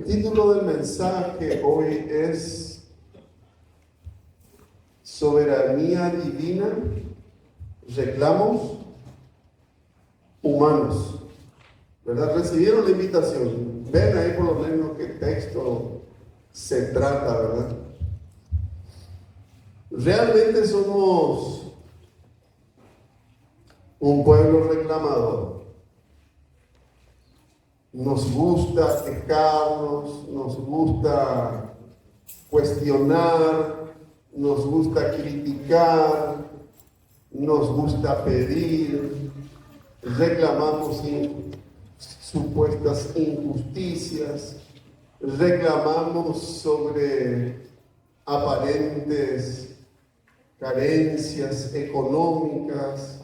título del mensaje hoy es Soberanía Divina, reclamos humanos. ¿Verdad? Recibieron la invitación. Ven ahí por lo menos qué texto se trata, ¿verdad? Realmente somos un pueblo reclamador. Nos gusta quejarnos, nos gusta cuestionar, nos gusta criticar, nos gusta pedir, reclamamos supuestas injusticias, reclamamos sobre aparentes carencias económicas,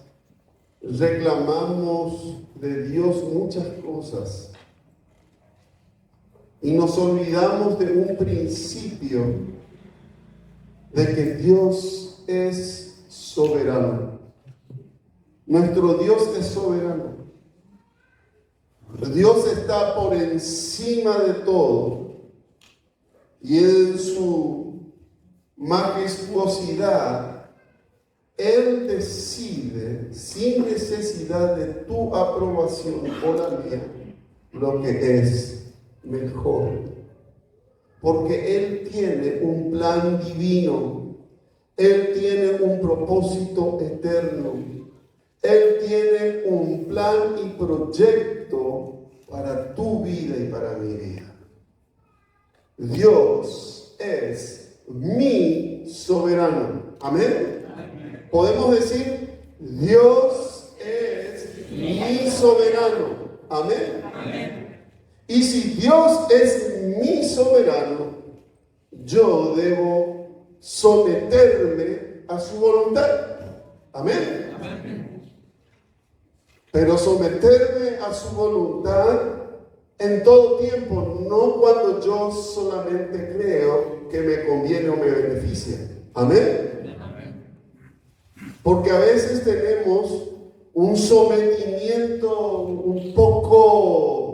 reclamamos de Dios muchas cosas y nos olvidamos de un principio, de que Dios es soberano. Nuestro Dios es soberano. Dios está por encima de todo y en su majestuosidad Él decide, sin necesidad de tu aprobación o la mía, lo que es mejor. Porque Él tiene un plan divino, Él tiene un propósito eterno, Él tiene un plan y proyecto para tu vida y para mi vida. Dios es mi soberano. Amén. Podemos decir, Dios es mi soberano. Amén. Y si Dios es mi soberano, yo debo someterme a su voluntad. Amén. Pero someterme a su voluntad en todo tiempo, no cuando yo solamente creo que me conviene o me beneficia. Amén. Porque a veces tenemos un sometimiento un poco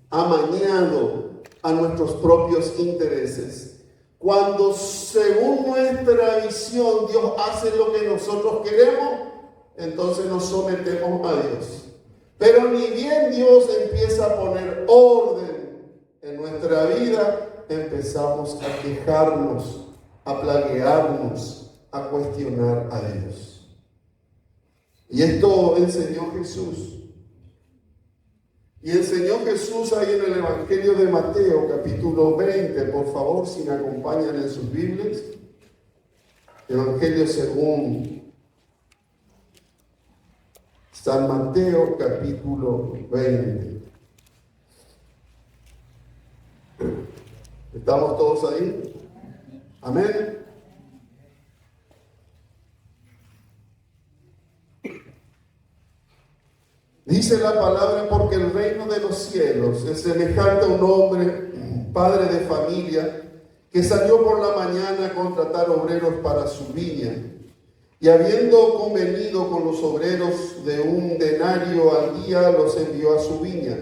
amañado a nuestros propios intereses. Cuando según nuestra visión Dios hace lo que nosotros queremos, entonces nos sometemos a Dios. Pero ni bien Dios empieza a poner orden en nuestra vida, empezamos a quejarnos, a plaguearnos, a cuestionar a Dios. Y esto enseñó Jesús. Y enseñó Jesús ahí en el Evangelio de Mateo, capítulo 20. Por favor, si me acompañan en sus Biblias. Evangelio según San Mateo, capítulo 20. ¿Estamos todos ahí? Amén. Dice la palabra, porque el reino de los cielos es semejante a un hombre, padre de familia, que salió por la mañana a contratar obreros para su viña. Y habiendo convenido con los obreros de un denario al día, los envió a su viña.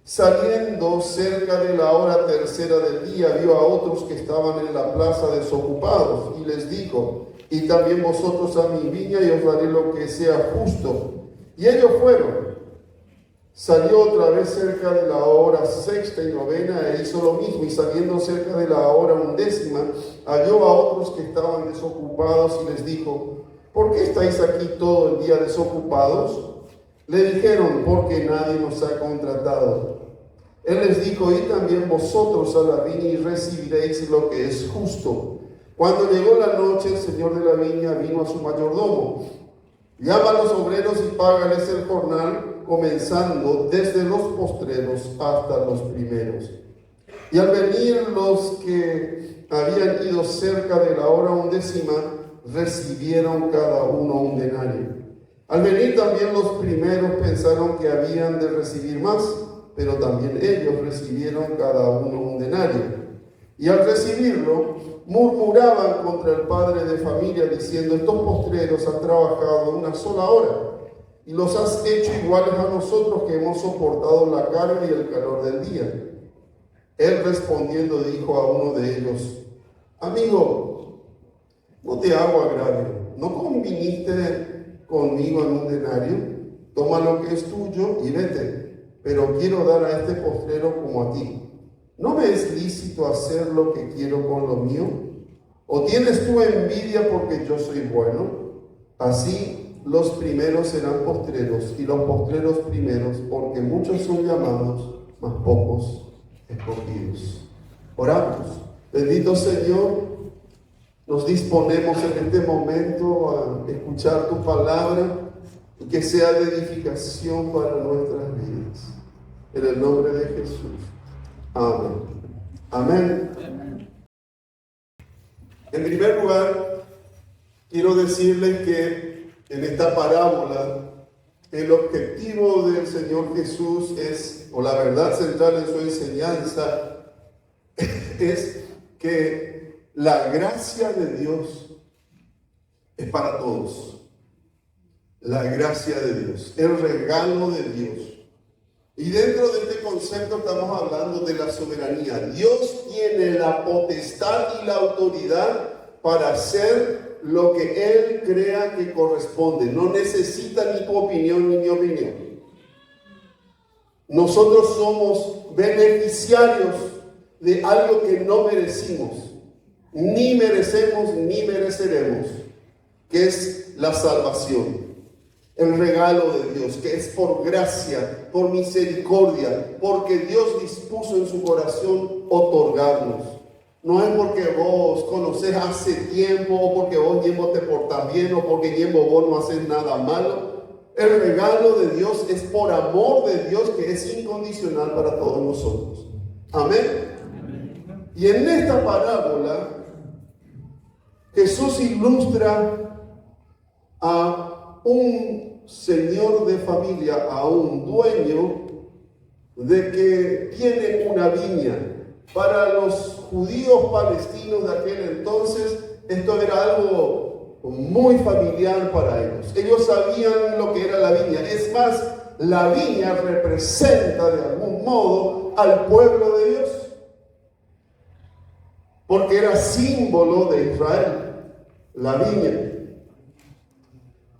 Saliendo cerca de la hora tercera del día, vio a otros que estaban en la plaza desocupados, y les dijo, y también vosotros a mi viña, y os daré lo que sea justo. Y ellos fueron. Salió otra vez cerca de la hora sexta y novena e hizo lo mismo, y saliendo cerca de la hora undécima, halló a otros que estaban desocupados y les dijo, ¿por qué estáis aquí todo el día desocupados? Le dijeron, porque nadie nos ha contratado. Él les dijo, id también vosotros a la viña y recibiréis lo que es justo. Cuando llegó la noche, el señor de la viña vino a su mayordomo. Llama a los obreros y págales el jornal, comenzando desde los postreros hasta los primeros. Y al venir los que habían ido cerca de la hora undécima, recibieron cada uno un denario. Al venir también los primeros pensaron que habían de recibir más, pero también ellos recibieron cada uno un denario. Y al recibirlo, murmuraban contra el padre de familia, diciendo, estos postreros han trabajado una sola hora, y los has hecho iguales a nosotros que hemos soportado la carga y el calor del día. Él respondiendo dijo a uno de ellos: amigo, no te hago agravio, ¿no conviniste conmigo en un denario? Toma lo que es tuyo y vete, pero quiero dar a este postrero como a ti. ¿No me es lícito hacer lo que quiero con lo mío? ¿O tienes tú envidia porque yo soy bueno? Así los primeros serán postreros y los postreros primeros, porque muchos son llamados, mas pocos escogidos. Oramos. Bendito Señor, nos disponemos en este momento a escuchar tu palabra y que sea de edificación para nuestras vidas. En el nombre de Jesús. Amén. Amén. En primer lugar, quiero decirles que en esta parábola el objetivo del Señor Jesús es, o la verdad central en su enseñanza, es que la gracia de Dios es para todos. La gracia de Dios, el regalo de Dios. Y dentro de este concepto estamos hablando de la soberanía. Dios tiene la potestad y la autoridad para hacer lo que Él crea que corresponde. No necesita ni tu opinión ni mi opinión. Nosotros somos beneficiarios de algo que no merecimos, ni merecemos ni mereceremos, que es la salvación. El regalo de Dios, que es por gracia, por misericordia, porque Dios dispuso en su corazón otorgarnos. No es porque vos conocés hace tiempo, o porque vos mismo te portás bien, o porque mismo vos no haces nada malo. El regalo de Dios es por amor de Dios, que es incondicional para todos nosotros. Amén. Y en esta parábola, Jesús ilustra a un señor de familia, a un dueño de que tiene una viña. Para los judíos palestinos de aquel entonces, esto era algo muy familiar para ellos. Ellos sabían lo que era la viña. Es más, la viña representa de algún modo al pueblo de Dios, porque era símbolo de Israel, la viña.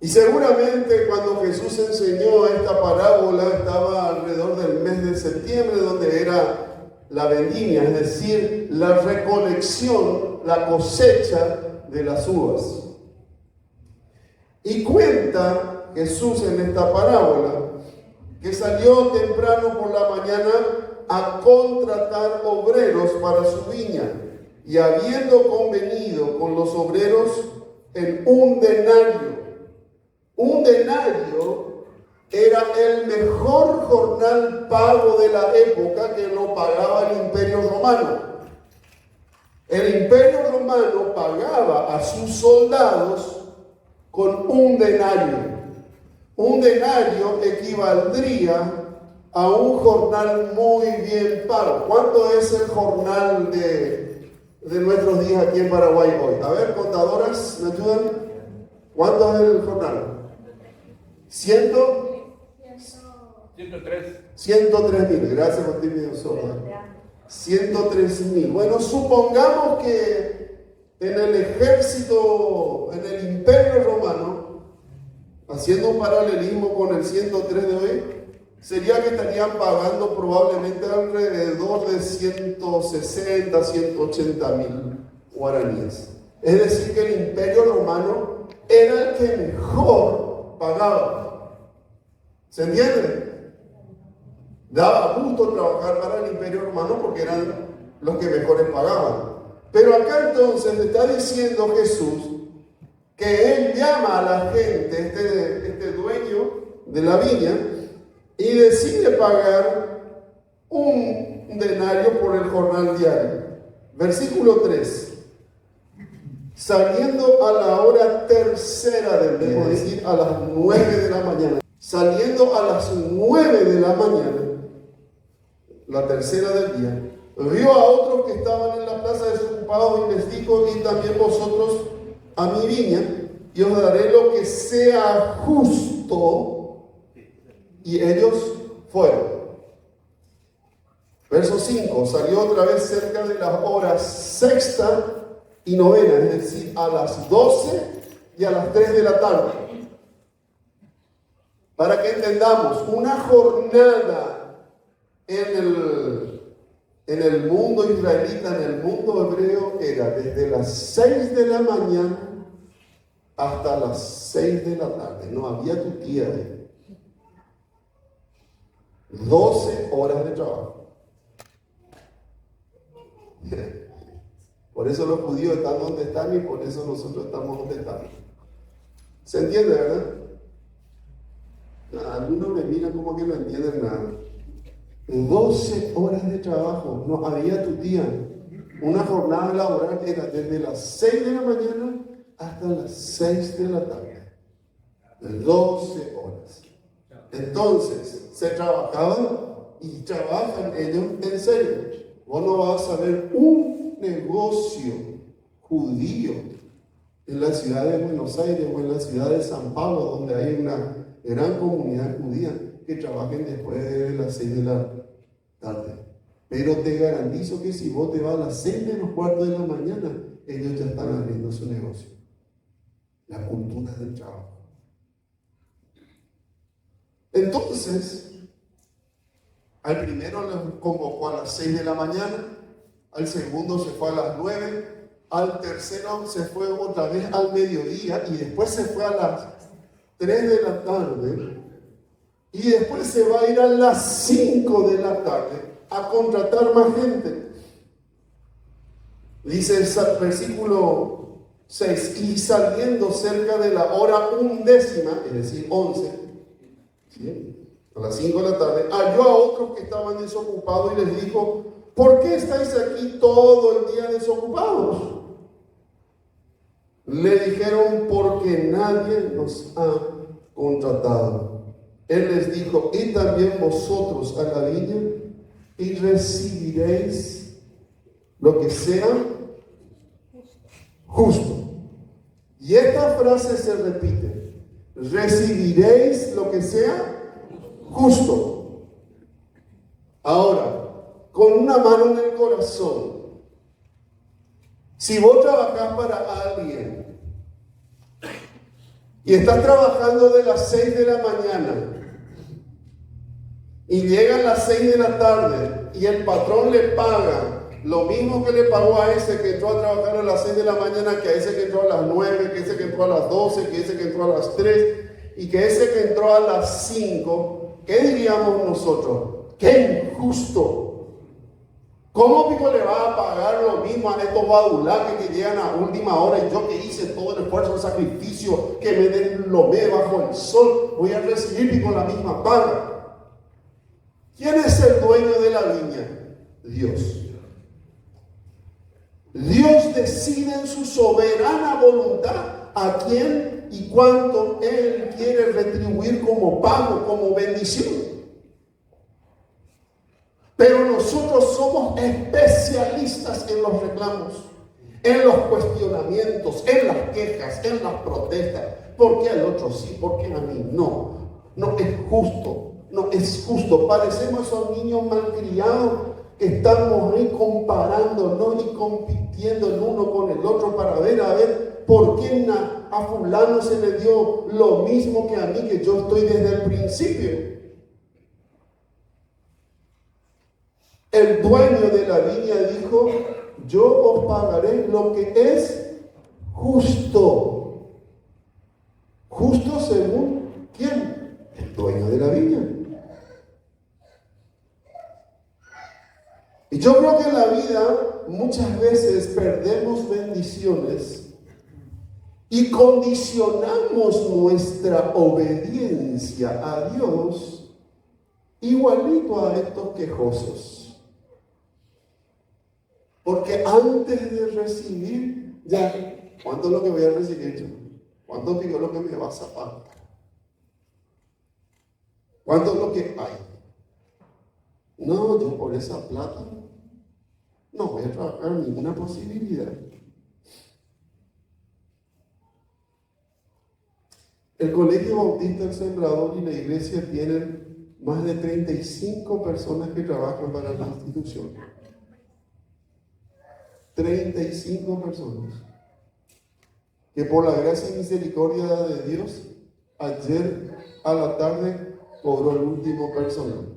Y seguramente cuando Jesús enseñó esta parábola estaba alrededor del mes de septiembre, donde era la vendimia, es decir, la recolección, la cosecha de las uvas. Y cuenta Jesús en esta parábola que salió temprano por la mañana a contratar obreros para su viña, y habiendo convenido con los obreros en un denario. Un denario era el mejor jornal pago de la época, que lo pagaba el Imperio Romano. El Imperio Romano pagaba a sus soldados con un denario. Un denario equivaldría a un jornal muy bien pago. ¿Cuánto es el jornal de nuestros días aquí en Paraguay hoy? A ver, contadoras, ¿me ayudan? ¿Cuánto es el jornal? 103.000, gracias por ti, mi Dios. 103.000. Bueno, supongamos que en el ejército, en el Imperio Romano, haciendo un paralelismo con el 103 de hoy, sería que estarían pagando probablemente alrededor de 160, 180.000 guaraníes. Es decir, que el Imperio Romano era el que mejor pagaba. ¿Se entiende? Daba gusto trabajar para el Imperio Romano porque eran los que mejores pagaban. Pero acá entonces está diciendo Jesús que Él llama a la gente, este dueño de la viña, y decide pagar un denario por el jornal diario. Versículo 3. Saliendo a la hora tercera del día, es decir, a las 9 de la mañana. Saliendo a las 9 de la mañana, la tercera del día, vio a otros que estaban en la plaza desocupados y les dijo: y también vosotros a mi viña, y os daré lo que sea justo. Y ellos fueron. Verso 5, salió otra vez cerca de las horas sexta y novena, es decir, a las 12 y a las 3 de la tarde. Para que entendamos, una jornada en el mundo israelita, en el mundo hebreo, era desde las 6 de la mañana hasta las 6 de la tarde. No había tutía ahí. 12 horas de trabajo. Por eso los judíos están donde están y por eso nosotros estamos donde estamos. ¿Se entiende, verdad? Algunos me miran como que no entienden nada. 12 horas de trabajo, no había tu día. Una jornada laboral era desde las 6 de la mañana hasta las 6 de la tarde. 12 horas. Entonces, se trabajaba y trabajan ellos en serio. Vos no vas a ver un negocio judío en la ciudad de Buenos Aires o en la ciudad de San Pablo, donde hay una gran comunidad judía, que trabajen después de las 6 de la tarde. Pero te garantizo que si vos te vas a las 6 menos cuarto de la mañana, ellos ya están abriendo su negocio. La cultura del trabajo. Entonces, al primero lo convocó a las 6 de la mañana, al segundo se fue a las 9, al tercero se fue otra vez al mediodía y después se fue a las 3 de la tarde y después se va a ir a las 5 de la tarde a contratar más gente. Dice el versículo 6, y saliendo cerca de la hora 11, es decir, 11, ¿sí? A las 5 de la tarde, halló a otros que estaban desocupados y les dijo: ¿por qué estáis aquí todo el día desocupados? Le dijeron: porque nadie nos ha contratado. Él les dijo: y también vosotros a la viña, y recibiréis lo que sea justo. Y esta frase se repite: recibiréis lo que sea justo. Ahora, con una mano en el corazón, si vos trabajás para alguien y estás trabajando de las 6 de la mañana y llegan las 6 de la tarde y el patrón le paga lo mismo que le pagó a ese que entró a trabajar a las 6 de la mañana, que a ese que entró a las 9, que ese que entró a las 12, que ese que entró a las 3 y que ese que entró a las 5, ¿qué diríamos nosotros? ¡Qué injusto! ¿Cómo pico le va a pagar lo mismo a estos badulaques que llegan a última hora y yo que hice todo el esfuerzo, el sacrificio, que me deslomé bajo el sol, voy a recibir pico la misma paga? ¿Quién es el dueño de la viña? Dios. Dios decide en su soberana voluntad a quién y cuánto Él quiere retribuir como pago, como bendición. Pero nosotros somos especialistas en los reclamos, en los cuestionamientos, en las quejas, en las protestas. ¿Por qué al otro sí? ¿Por qué a mí no? No es justo, no es justo. Parecemos esos niños malcriados que estamos ahí comparándonos y compitiendo el uno con el otro para ver a ver por qué a fulano se le dio lo mismo que a mí, que yo estoy desde el principio. El dueño de la viña dijo: yo os pagaré lo que es justo. ¿Justo según quién? El dueño de la viña. Y yo creo que en la vida muchas veces perdemos bendiciones y condicionamos nuestra obediencia a Dios igualito a estos quejosos. Porque antes de recibir, ya, ¿cuánto es lo que voy a recibir yo? ¿Cuánto es lo que me va a zapar? ¿Cuánto es lo que hay? No, yo por esa plata no voy a trabajar ninguna posibilidad. El Colegio Bautista El Sembrador y la iglesia tienen más de 35 personas que trabajan para la institución. 35 personas. Que por la gracia y misericordia de Dios, ayer a la tarde cobró el último personal.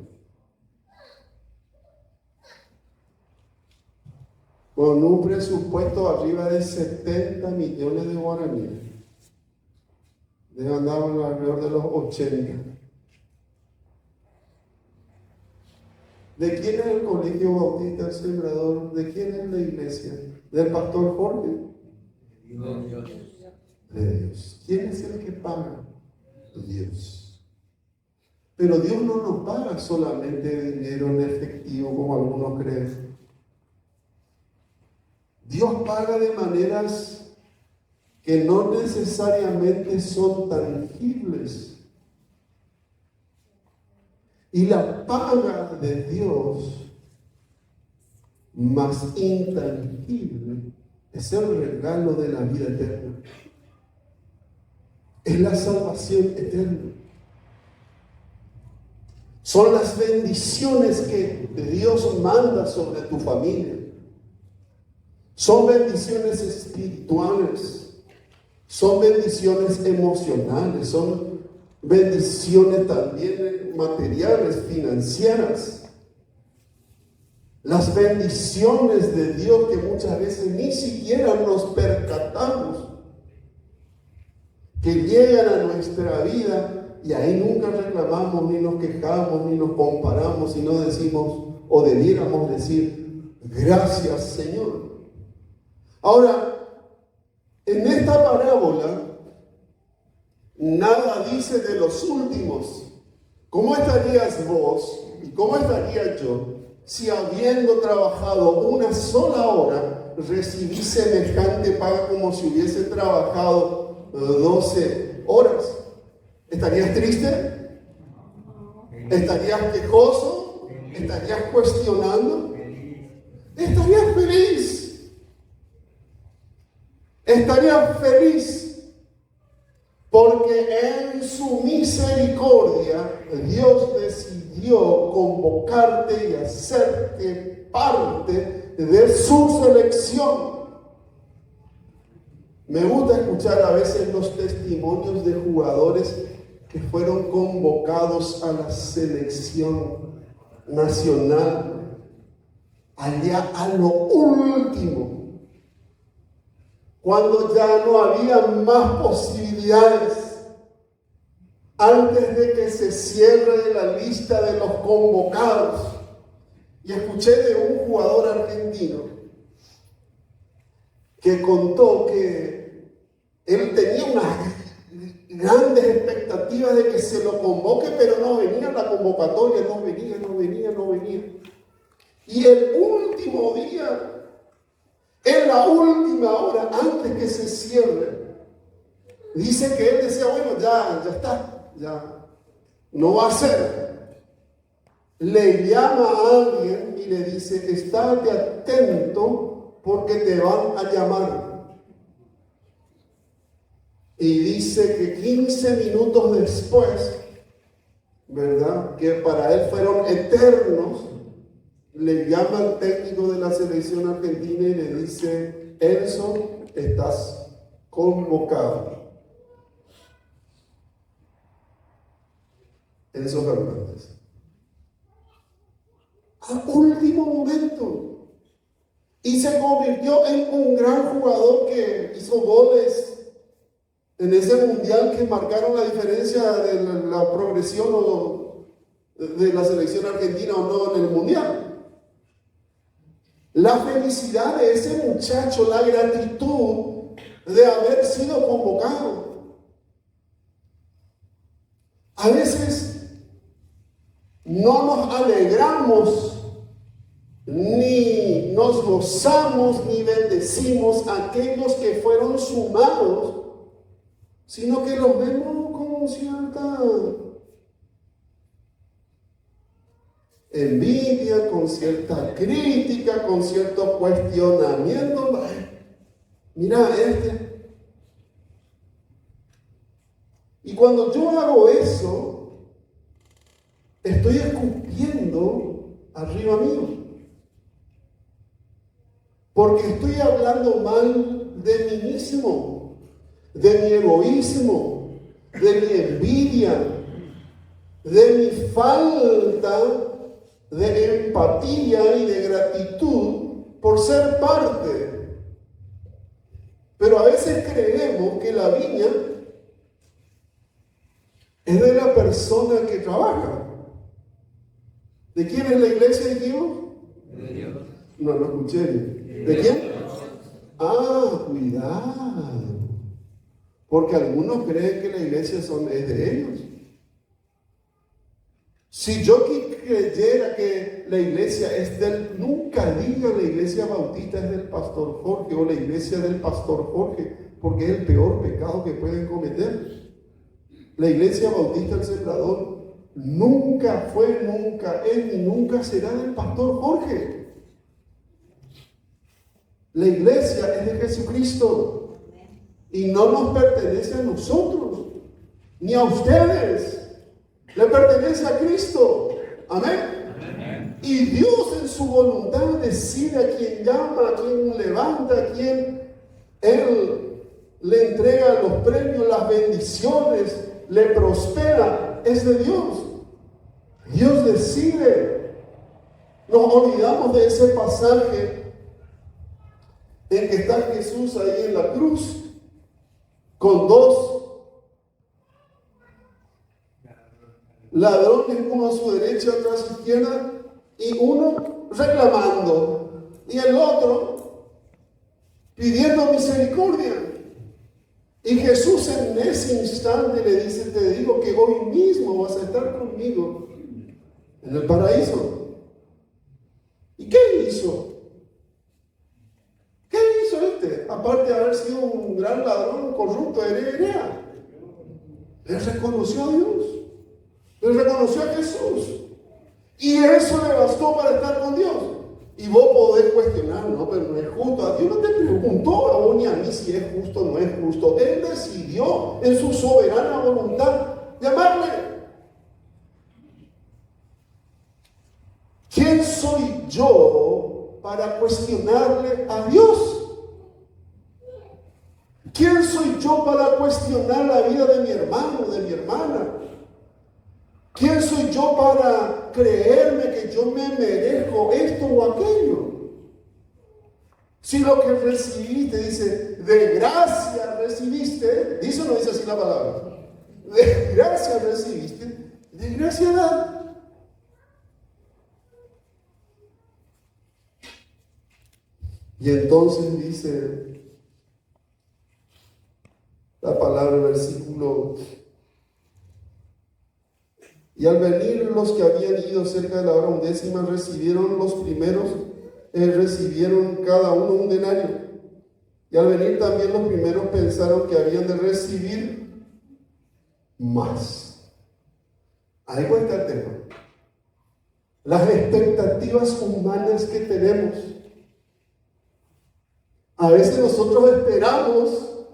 Con un presupuesto arriba de 70 millones de guaraníes. Andaban alrededor de los 80. ¿De quién es el Colegio Bautista El Sembrador? ¿De quién es la iglesia? ¿Del pastor Jorge? De Dios. De Dios. ¿Quién es el que paga? Dios. Pero Dios no nos paga solamente dinero en efectivo como algunos creen. Dios paga de maneras que no necesariamente son tangibles. Y la paga de Dios más intangible es el regalo de la vida eterna. Es la salvación eterna. Son las bendiciones que Dios manda sobre tu familia. Son bendiciones espirituales. Son bendiciones emocionales. Son bendiciones también materiales, financieras. Las bendiciones de Dios que muchas veces ni siquiera nos percatamos que llegan a nuestra vida y ahí nunca reclamamos, ni nos quejamos, ni nos comparamos, sino decimos, o debiéramos decir, gracias Señor. Ahora, en esta parábola, nada dice de los últimos. ¿Cómo estarías vos y cómo estaría yo si habiendo trabajado una sola hora recibí semejante paga como si hubiese trabajado 12 horas? ¿Estarías triste? ¿Estarías quejoso? ¿Estarías cuestionando? ¿Estarías feliz? ¿Estarías feliz? Porque en su misericordia Dios decidió convocarte y hacerte parte de su selección. Me gusta escuchar a veces los testimonios de jugadores que fueron convocados a la selección nacional, allá a lo último, cuando ya no había más posibilidades, antes de que se cierre la lista de los convocados. Y escuché de un jugador argentino que contó que él tenía unas grandes expectativas de que se lo convoque, pero no venía la convocatoria, no venía. Y el último día, en la última hora, antes que se cierre, dice que él decía, bueno, ya está, ya no va a ser. Le llama a alguien y le dice, estate atento porque te van a llamar. Y dice que 15 minutos después, ¿verdad?, que para él fueron eternos, le llama al técnico de la selección argentina y le dice, Enzo, estás convocado. Enzo Fernández. A último momento. Y se convirtió en un gran jugador que hizo goles en ese mundial que marcaron la diferencia de la progresión o de la selección argentina o no en el mundial. La felicidad de ese muchacho, la gratitud de haber sido convocado. A veces no nos alegramos, ni nos gozamos, ni bendecimos a aquellos que fueron sumados, sino que los vemos con cierta envidia, con cierta crítica, con cierto cuestionamiento. Mira este. Y cuando yo hago eso, estoy escupiendo arriba mío. Porque estoy hablando mal de mí mismo, de mi egoísmo, de mi envidia, de mi falta de empatía y de gratitud por ser parte. Pero a veces creemos que la viña es de la persona que trabaja. ¿De quién es la iglesia, dijimos? De Dios. No escuché. ¿De quién? Ah, cuidado. Porque algunos creen que la iglesia es de ellos. Si yo creyera que la iglesia es nunca diga la iglesia bautista es del pastor Jorge o la iglesia del pastor Jorge, porque es el peor pecado que pueden cometer. La iglesia bautista del Sembrador nunca fue, nunca es ni nunca será del pastor Jorge. La iglesia es de Jesucristo y no nos pertenece a nosotros ni a ustedes. Le pertenece a Cristo. Amén. Amén. Y Dios en su voluntad decide a quien llama, a quien levanta, a quien Él le entrega los premios, las bendiciones, le prospera. Es de Dios. Dios decide. Nos olvidamos de ese pasaje en que está Jesús ahí en la cruz con dos ladrones, uno a su derecha, otro a su izquierda, y uno reclamando, y el otro pidiendo misericordia. Y Jesús en ese instante le dice: te digo que hoy mismo vas a estar conmigo en el paraíso. ¿Y qué hizo? ¿Qué hizo este? Aparte de haber sido un gran ladrón, un corrupto, heredera, él reconoció a Dios. Él reconoció a Jesús. Y eso le bastó para estar con Dios. Y vos podés cuestionar, no, pero no es justo. A Dios no te preguntó a vos ni a mí si es justo o no es justo. Él decidió en su soberana voluntad llamarle. ¿Quién soy yo para cuestionarle a Dios? ¿Quién soy yo para cuestionar la vida de mi hermano, de mi hermana? ¿Quién soy yo para creerme que yo me merezco esto o aquello? Si lo que recibiste, dice, de gracia recibiste, dice o no dice así la palabra, de gracia recibiste, de gracia da. Y entonces dice la palabra, versículo: y al venir los que habían ido cerca de la hora 11ª, recibieron los primeros, recibieron cada uno un denario. Y al venir también los primeros pensaron que habían de recibir más. Ahí está el tema. Las expectativas humanas que tenemos. A veces nosotros esperamos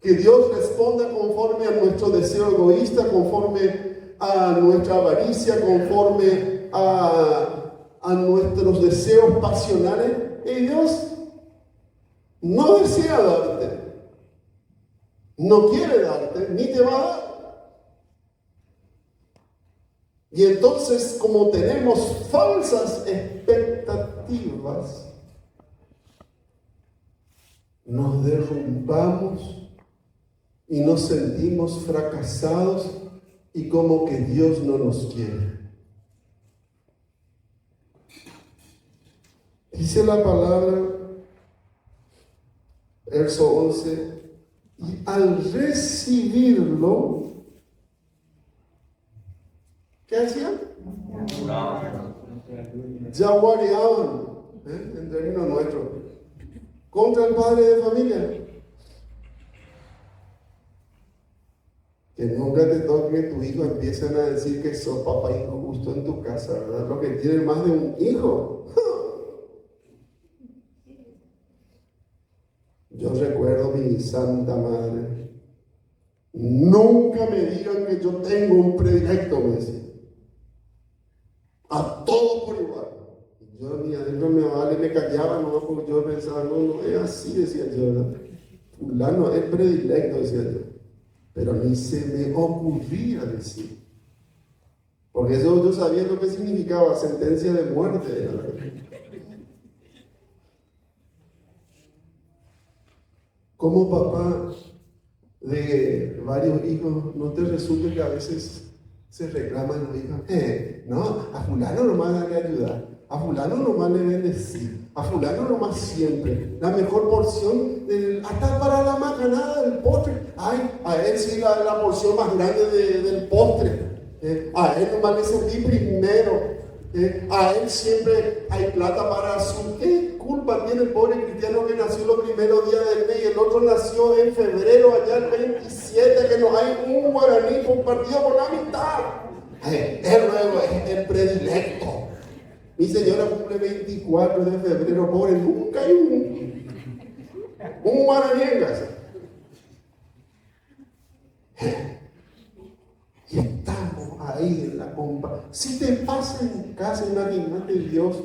que Dios responda conforme a nuestro deseo egoísta, conforme a nuestra avaricia, conforme a nuestros deseos pasionales. Y Dios no desea darte, no quiere darte, ni te va a dar. Y entonces, como tenemos falsas expectativas, nos derrumbamos y nos sentimos fracasados y como que Dios no nos quiere. Dice la palabra, verso 11, y al recibirlo, ¿qué hacían? Yaguareaban, en términos nuestros, contra el padre de familia. Que nunca te toque que tu hijo empiecen a decir que sos papá injusto en tu casa, ¿verdad? Los que tienen más de un hijo. Yo recuerdo mi santa madre. Nunca me digan que yo tengo un predilecto, me decía. Yo a mí adentro me vale, me callaba, no, porque yo pensaba, no es así, decía yo, ¿verdad? Fulano es predilecto, decía yo. Pero ni se me ocurría decir. Porque eso yo sabía lo que significaba sentencia de muerte. ¿Verdad? Como papá de varios hijos, ¿no te resulta que a veces se reclaman los hijos? No, a fulano nomás le ayudar, a fulano nomás le bendecir, a fulano nomás siempre, la mejor porción, hasta para la macanada del postre. Ay, a él sí la porción más grande del postre. A él nomás le serví primero. A él siempre hay plata para su... ¿Qué culpa tiene el pobre cristiano que nació los primeros días del mes y el otro nació en febrero, allá el 27, que no hay un guaraní compartido por la mitad? Él luego es el predilecto. Mi señora cumple 24 de febrero, pobre, nunca hay un guaraní en casa. Y estamos ahí en la compa. Si te pasa en casa, imagínate Dios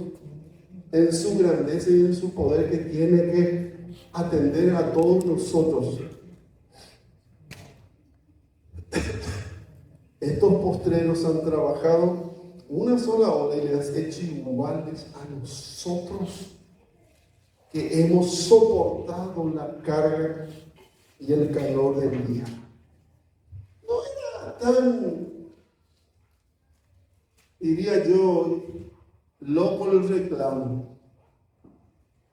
en su grandeza y en su poder que tiene que atender a todos nosotros. Estos postreros han trabajado una sola hora y les has hecho iguales a nosotros que hemos soportado la carga y el calor del día. No era tan, diría yo, loco el reclamo.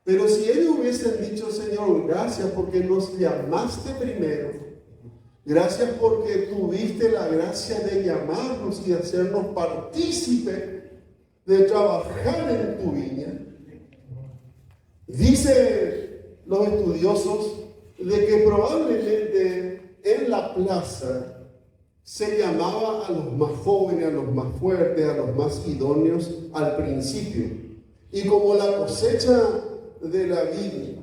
Pero si ellos hubiesen dicho, Señor, gracias porque nos llamaste primero, gracias porque tuviste la gracia de llamarnos y hacernos partícipe de trabajar en tu viña. Dicen los estudiosos de que probablemente en la plaza se llamaba a los más jóvenes, a los más fuertes, a los más idóneos al principio. Y como la cosecha de la vid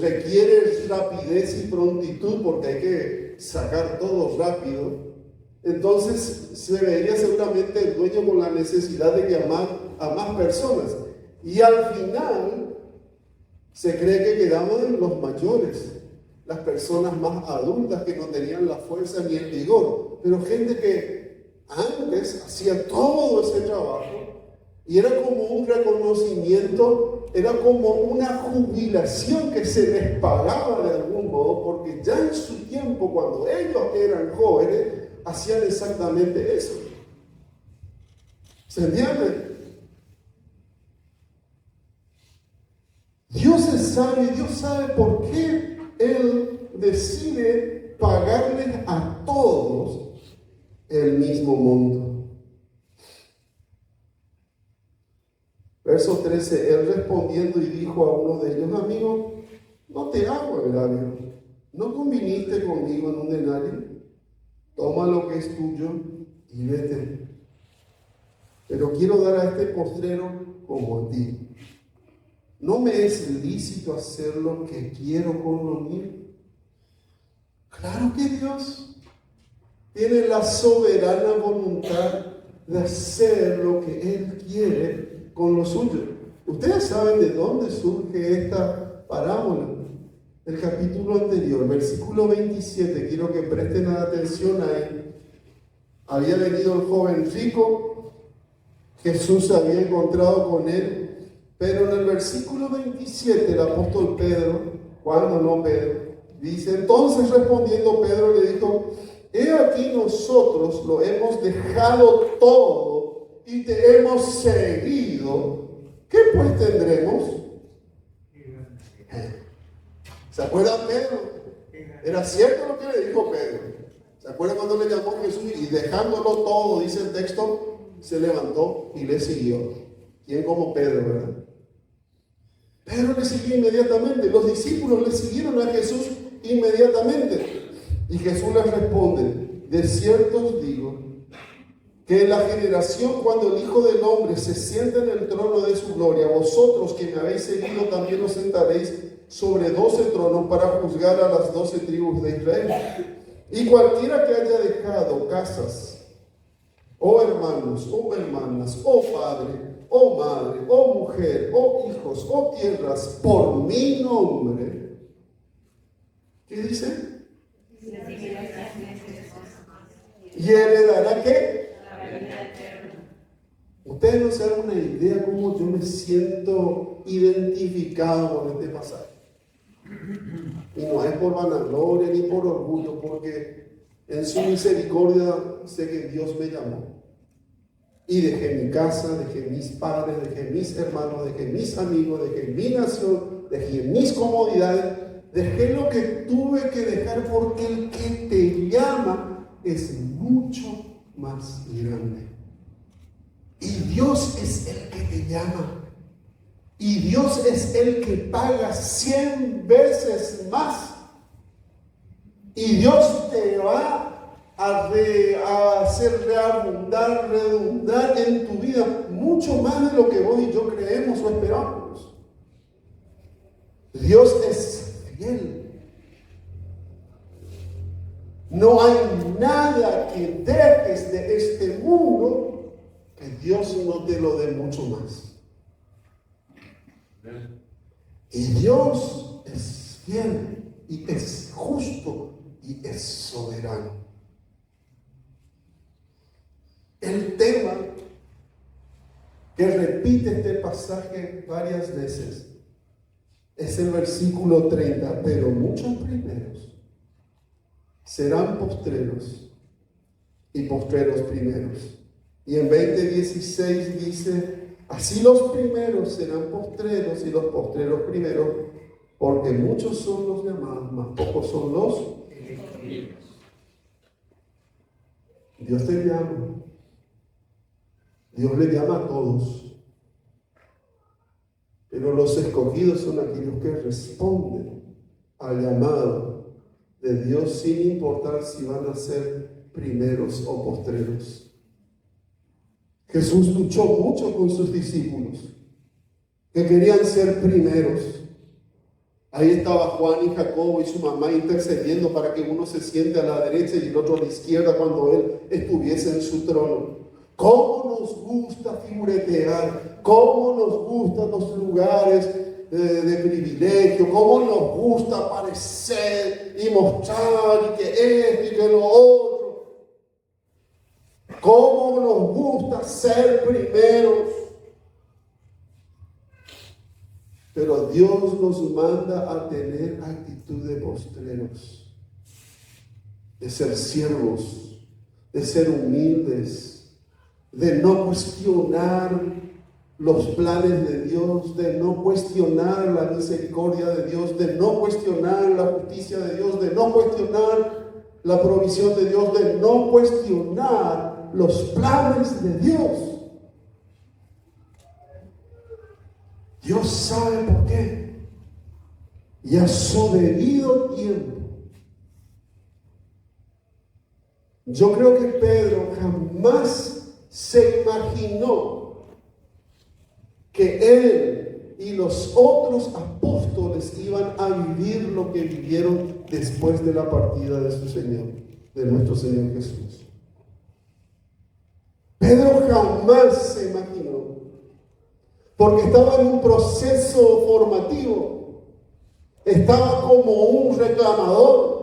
requiere rapidez y prontitud porque hay que sacar todo rápido, entonces se vería seguramente el dueño con la necesidad de llamar a más personas. Y al final se cree que quedaban los mayores, las personas más adultas que no tenían la fuerza ni el vigor, pero gente que antes hacía todo ese trabajo y era como un reconocimiento, era como una jubilación que se les pagaba de algún modo, porque ya en su tiempo, cuando ellos eran jóvenes, hacían exactamente eso. ¿Se entiende? Dios es sabio y Dios sabe por qué Él decide pagarles a todos el mismo monto. Verso 13, Él respondiendo y dijo a uno de ellos, amigo, no te hago agravio, ¿no conviniste conmigo en un denario? Toma lo que es tuyo y vete. Pero quiero dar a este postrero como a ti. ¿No me es lícito hacer lo que quiero con lo mío? Claro que Dios tiene la soberana voluntad de hacer lo que Él quiere con lo suyo. Ustedes saben de dónde surge esta parábola. El capítulo anterior, versículo 27, quiero que presten atención ahí. Había venido el joven rico, Jesús se había encontrado con él. Pero en el versículo 27, el apóstol Pedro, cuando no Pedro, dice, entonces respondiendo Pedro le dijo, he aquí nosotros lo hemos dejado todo y te hemos seguido. ¿Qué pues tendremos? ¿Se acuerdan Pedro? Era cierto lo que le dijo Pedro. ¿Se acuerdan cuando le llamó Jesús? Y dejándolo todo, dice el texto, se levantó y le siguió. ¿Quién como Pedro, verdad? Pedro le siguió inmediatamente. Los discípulos le siguieron a Jesús inmediatamente. Y Jesús les responde, de cierto os digo, que en la generación cuando el Hijo del Hombre se sienta en el trono de su gloria, vosotros que me habéis seguido también os sentaréis sobre 12 tronos para juzgar a las 12 tribus de Israel. Y cualquiera que haya dejado casas, o hermanos, o hermanas, o padre, o madre, o mujer, o hijos, o tierras, por mi nombre, ¿qué dice? Y heredará ¿qué? Ustedes no se dan una idea cómo yo me siento identificado con este pasaje. Y no es por vanagloria ni por orgullo, porque en su misericordia sé que Dios me llamó. Y dejé mi casa, dejé mis padres, dejé mis hermanos, dejé mis amigos, dejé mi nación, dejé mis comodidades, dejé lo que tuve que dejar porque el que te llama es mucho más grande. Y Dios es el que te llama. Y Dios es el que paga 100 veces más. Y Dios te va a hacer redundar en tu vida mucho más de lo que vos y yo creemos o esperamos. Dios es fiel. No hay nada que dejes de este mundo que Dios no te lo dé mucho más. Y Dios es fiel y es justo y es soberano. El tema que repite este pasaje varias veces es el versículo 30, pero muchos primeros serán postreros y postreros primeros. Y en 20:16 dice, así los primeros serán postreros y los postreros primeros, porque muchos son los llamados, mas pocos son los elegidos. Dios te llama. Dios le llama a todos. Pero los escogidos son aquellos que responden al llamado de Dios sin importar si van a ser primeros o postreros. Jesús luchó mucho con sus discípulos, que querían ser primeros. Ahí estaba Juan y Jacobo y su mamá intercediendo para que uno se siente a la derecha y el otro a la izquierda cuando él estuviese en su trono. ¿Cómo nos gusta figuretear? ¿Cómo nos gustan los lugares de privilegio? ¿Cómo nos gusta aparecer y mostrar y que esto y que lo otro? ¿Cómo nos gusta ser primeros? Pero Dios nos manda a tener actitud de postreros, de ser siervos, de ser humildes, de no cuestionar los planes de Dios, de no cuestionar la misericordia de Dios, de no cuestionar la justicia de Dios, de no cuestionar la provisión de Dios, de no cuestionar los planes de Dios. Dios sabe por qué. Y a su debido tiempo. Yo creo que Pedro jamás se imaginó que él y los otros apóstoles iban a vivir lo que vivieron después de la partida de su Señor, de nuestro Señor Jesús. Pedro jamás se imaginó, porque estaba en un proceso formativo, estaba como un reclamador,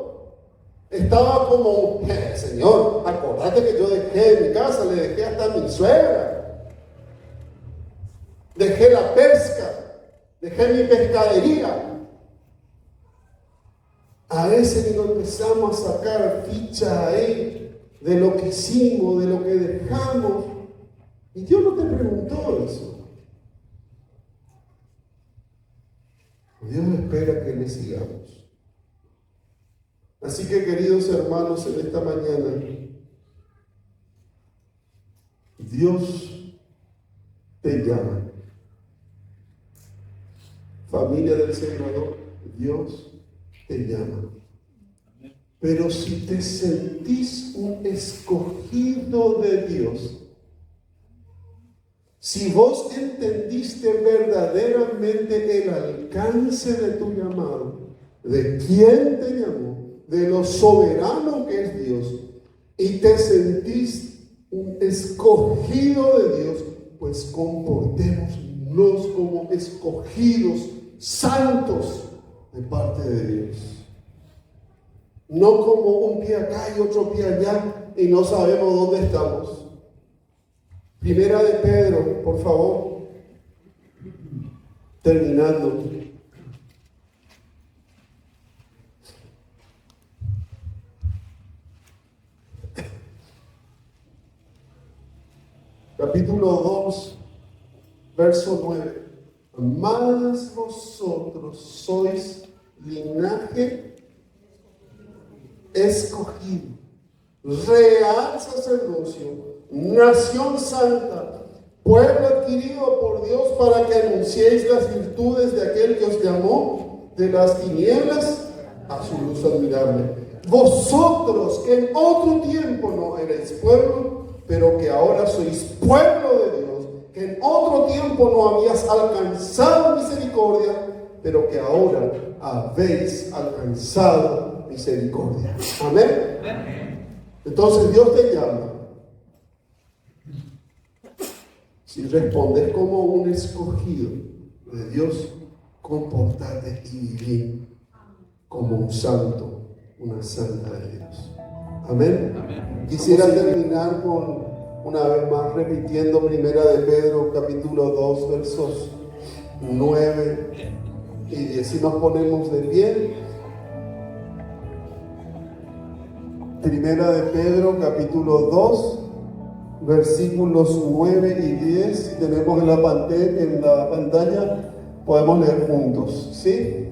estaba como, Señor, acordate que yo dejé mi casa, le dejé hasta a mi suegra, dejé la pesca, dejé mi pescadería. A ese que nos empezamos a sacar ficha ahí de lo que hicimos, de lo que dejamos. Y Dios no te preguntó eso. Dios espera que le sigamos. Así que, queridos hermanos, en esta mañana, Dios te llama. Familia del Señor, Dios te llama. Pero si te sentís un escogido de Dios, si vos entendiste verdaderamente el alcance de tu llamado, de quién te llamó, de lo soberano que es Dios, y te sentís un escogido de Dios, pues comportémonos como escogidos, santos de parte de Dios. No como un pie acá y otro pie allá y no sabemos dónde estamos. Primera de Pedro, por favor. Terminando. Capítulo 2, verso 9. Mas vosotros sois linaje escogido, real sacerdocio, nación santa, pueblo adquirido por Dios para que anunciéis las virtudes de aquel que os llamó de las tinieblas a su luz admirable. Vosotros que en otro tiempo no erais pueblo, pero que ahora sois pueblo de Dios, que en otro tiempo no habías alcanzado misericordia, pero que ahora habéis alcanzado misericordia. Amén. Entonces Dios te llama. Si respondes como un escogido de Dios, comportate y vivir como un santo, una santa de Dios. Amén. Amén. Quisiera terminar con, una vez más, repitiendo Primera de Pedro, capítulo 2, versos 9 y 10. Si nos ponemos de pie. Primera de Pedro, capítulo 2, versículos 9 y 10. Si tenemos en la pantalla, podemos leer juntos, ¿sí?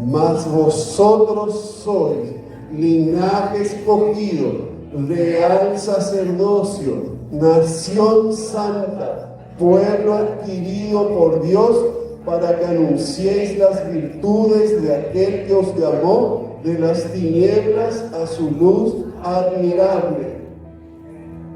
Mas vosotros sois linaje escogido, real sacerdocio, nación santa, pueblo adquirido por Dios, para que anunciéis las virtudes de aquel que os llamó de las tinieblas a su luz admirable.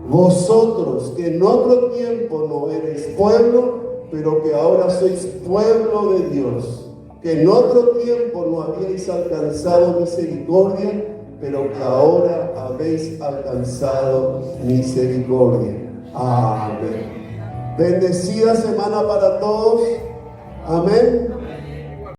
Vosotros que en otro tiempo no erais pueblo, pero que ahora sois pueblo de Dios, que en otro tiempo no habíais alcanzado misericordia, pero que ahora habéis alcanzado misericordia. Amén. Bendecida semana para todos. Amén.